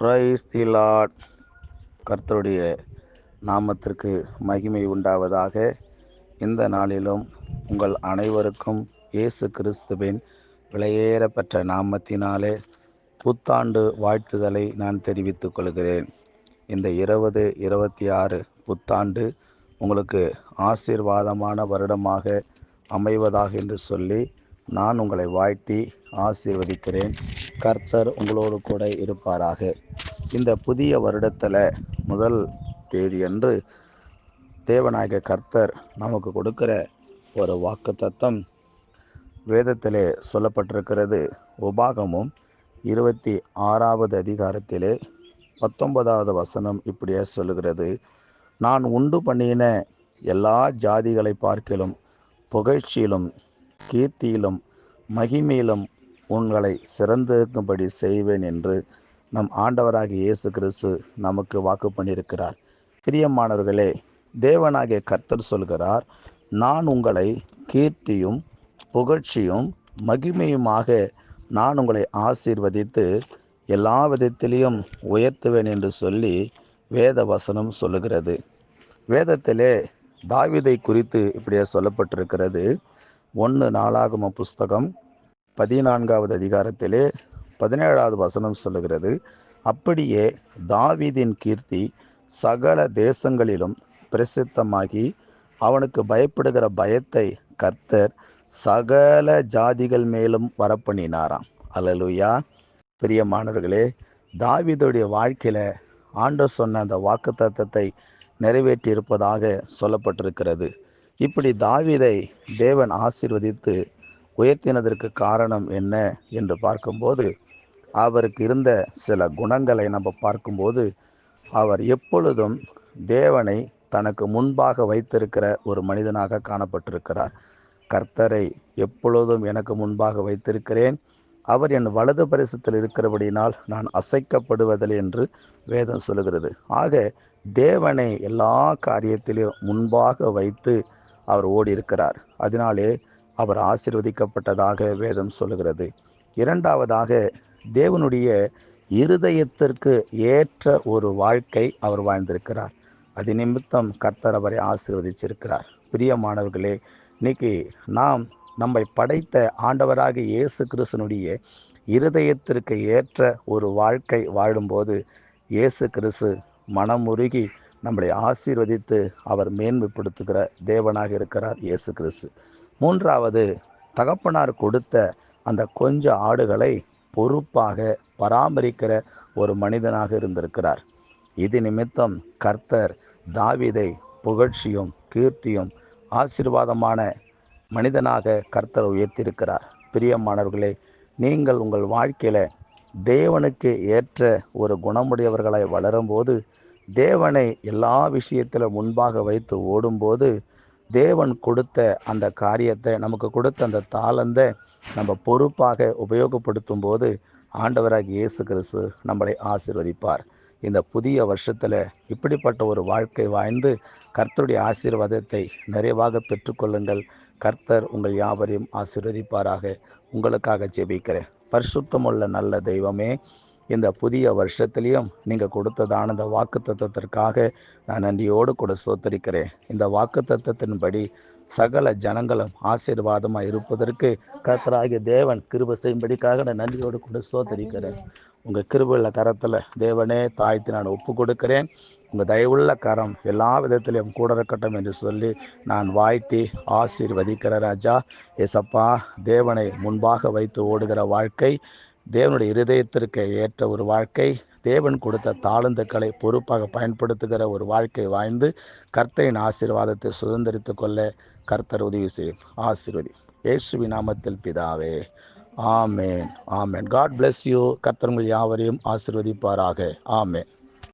Praise the Lord. கர்த்தருடைய நாமத்திற்கு மகிமை உண்டாவதாக. இந்த நாளிலும் உங்கள் அனைவருக்கும் இயேசு கிறிஸ்துவின் விலையேறப்பெற்ற நாமத்தினாலே புத்தாண்டு வாழ்த்துதலை நான் தெரிவித்துக் கொள்கிறேன். இந்த 2026 புத்தாண்டு உங்களுக்கு ஆசீர்வாதமான வருடமாக அமைவதாக என்று சொல்லி நான் உங்களை வாழ்த்தி ஆசீர்வதிக்கிறேன். கர்த்தர் உங்களோடு கூட இருப்பாராக. இந்த புதிய வருடத்தில் முதல் தேதியன்று தேவநாயக கர்த்தர் நமக்கு கொடுக்கிற ஒரு வாக்குத்தத்தம் வேதத்திலே சொல்லப்பட்டிருக்கிறது. உபாகமும் 26வது அதிகாரத்திலே 19வது வசனம் இப்படியே சொல்லுகிறது. நான் உண்டு பண்ணின எல்லா ஜாதிகளை பார்க்கிலும் புகழ்ச்சியிலும் கீர்த்தியிலும் மகிமையிலும் உங்களை சிறந்திருக்கும்படி செய்வேன் என்று நம் ஆண்டவராகிய இயேசு கிறிஸ்து நமக்கு வாக்கு பண்ணியிருக்கிறார். பிரியமானவர்களே, தேவனாகிய கர்த்தர் சொல்கிறார், நான் உங்களை கீர்த்தியும் புகழ்ச்சியும் மகிமையுமாக நான் உங்களை ஆசீர்வதித்து எல்லா விதத்திலையும் உயர்த்துவேன் என்று சொல்லி வேத வசனம் சொல்லுகிறது. வேதத்திலே தாவீதை குறித்து இப்படியே சொல்லப்பட்டிருக்கிறது. 1 நாளாகம புஸ்தகம் 14வது அதிகாரத்திலே 17வது வசனம் சொல்லுகிறது. அப்படியே தாவீதின் கீர்த்தி சகல தேசங்களிலும் பிரசித்தமாகி அவனுக்கு பயப்படுகிற பயத்தை கர்த்தர் சகல ஜாதிகள் மேலும் வரப்பண்ணினாராம். அல்லேலூயா. பிரியமானவர்களே, தாவீதுடைய வாழ்க்கையில ஆண்டவர் சொன்ன அந்த வாக்குத்தத்தத்தை நிறைவேற்றி இருப்பதாக சொல்லப்பட்டிருக்கிறது. இப்படி தாவீதை தேவன் ஆசீர்வதித்து உயர்த்தினதற்கு காரணம் என்ன என்று பார்க்கும்போது, அவருக்கு இருந்த சில குணங்களை நம்ம பார்க்கும்போது, அவர் எப்பொழுதும் தேவனை தனக்கு முன்பாக வைத்திருக்கிற ஒரு மனிதனாக காணப்பட்டிருக்கிறார். கர்த்தரை எப்பொழுதும் எனக்கு முன்பாக வைத்திருக்கிறேன், அவர் என் வலது பரிசத்தில் இருக்கிறபடினால் நான் அசைக்கப்படுவதில்லை என்று வேதம் சொல்லுகிறது. ஆக தேவனை எல்லா காரியத்திலும் முன்பாக வைத்து அவர் ஓடி இருக்கிறார். அதனாலே அவர் ஆசீர்வதிக்கப்பட்டதாக வேதம் சொல்லுகிறது. இரண்டாவதாக, தேவனுடைய இருதயத்திற்கு ஏற்ற ஒரு வாழ்க்கை அவர் வாழ்ந்திருக்கிறார். அது நிமித்தம் கர்த்தர் அவரை ஆசீர்வதிச்சிருக்கிறார். பிரியமானவர்களே, இன்னைக்கு நாம் நம்மை படைத்த ஆண்டவராகிய இயேசு கிறிஸ்துனுடைய இருதயத்திற்கு ஏற்ற ஒரு வாழ்க்கை வாழும்போது இயேசு கிறிஸ்து மனமுருகி நம்மளை ஆசீர்வதித்து அவர் மேன்மைப்படுத்துகிற தேவனாக இருக்கிறார் இயேசு கிறிஸ்து. மூன்றாவது, தகப்பனார் கொடுத்த அந்த கொஞ்ச ஆடுகளை பொறுப்பாக பராமரிக்கிற ஒரு மனிதனாக இருந்திருக்கிறார். இது நிமித்தம் கர்த்தர் தாவீதை புகழ்ச்சியும் கீர்த்தியும் ஆசீர்வாதமான மனிதனாக கர்த்தர் உயர்த்தியிருக்கிறார். பிரியமானவர்களே, நீங்கள் உங்கள் வாழ்க்கையில் தேவனுக்கு ஏற்ற ஒரு குணமுடையவர்களை வளரும்போது, தேவனை எல்லா விஷயத்திலும் முன்பாக வைத்து ஓடும்போது, தேவன் கொடுத்த அந்த காரியத்தை, நமக்கு கொடுத்த அந்த தாளந்தை நம்ம பொறுப்பாக உபயோகப்படுத்தும் போது ஆண்டவராகிய இயேசு கிறிஸ்து நம்மளை ஆசீர்வதிப்பார். இந்த புதிய வருஷத்தில் இப்படிப்பட்ட ஒரு வாழ்க்கை வாழ்ந்து கர்த்தருடைய ஆசீர்வாதத்தை நிறைவாக பெற்றுக்கொள்ளுங்கள். கர்த்தர் உங்கள் யாவரையும் ஆசீர்வதிப்பாராக. உங்களுக்காக ஜெபிக்கிறேன். பரிசுத்தமுள்ள நல்ல தெய்வமே, இந்த புதிய வருஷத்திலையும் நீங்கள் கொடுத்ததான இந்த வாக்குத்தத்தத்திற்காக நான் நன்றியோடு கூட ஸ்தோத்தரிக்கிறேன். இந்த வாக்குத்தத்தத்தின்படி சகல ஜனங்களும் ஆசீர்வாதமாக இருப்பதற்கு கர்த்தராகிய தேவன் கிருபை செய்யும்படிக்காக நான் நன்றியோடு கூட ஸ்தோத்தரிக்கிறேன். உங்கள் கிருபையுள்ள கரத்தில் தேவனே தாழ்த்தி நான் ஒப்பு கொடுக்கிறேன். உங்கள் தயவுள்ள கரம் எல்லா விதத்திலையும் கூட இருக்கட்டும் என்று சொல்லி நான் வாழ்த்தி ஆசீர்வதிக்கிற ராஜா. ஏசப்பா, தேவனை முன்பாக வைத்து ஓடுகிற வாழ்க்கை, தேவனுடைய இருதயத்திற்கு ஏற்ற ஒரு வாழ்க்கை, தேவன் கொடுத்த தாளந்துக்களை பொறுப்பாக பயன்படுத்துகிற ஒரு வாழ்க்கை வாழ்ந்து கர்த்தரின் ஆசீர்வாதத்தை சுதந்திரித்து கொள்ள கர்த்தர் உதவி செய்யும். ஆசீர்வதி இயேசுவின் நாமத்தில் பிதாவே, ஆமேன், ஆமேன். God bless you. கர்த்தர் உங்கள் யாவரையும் ஆசீர்வதிப்பாராக. ஆமேன்.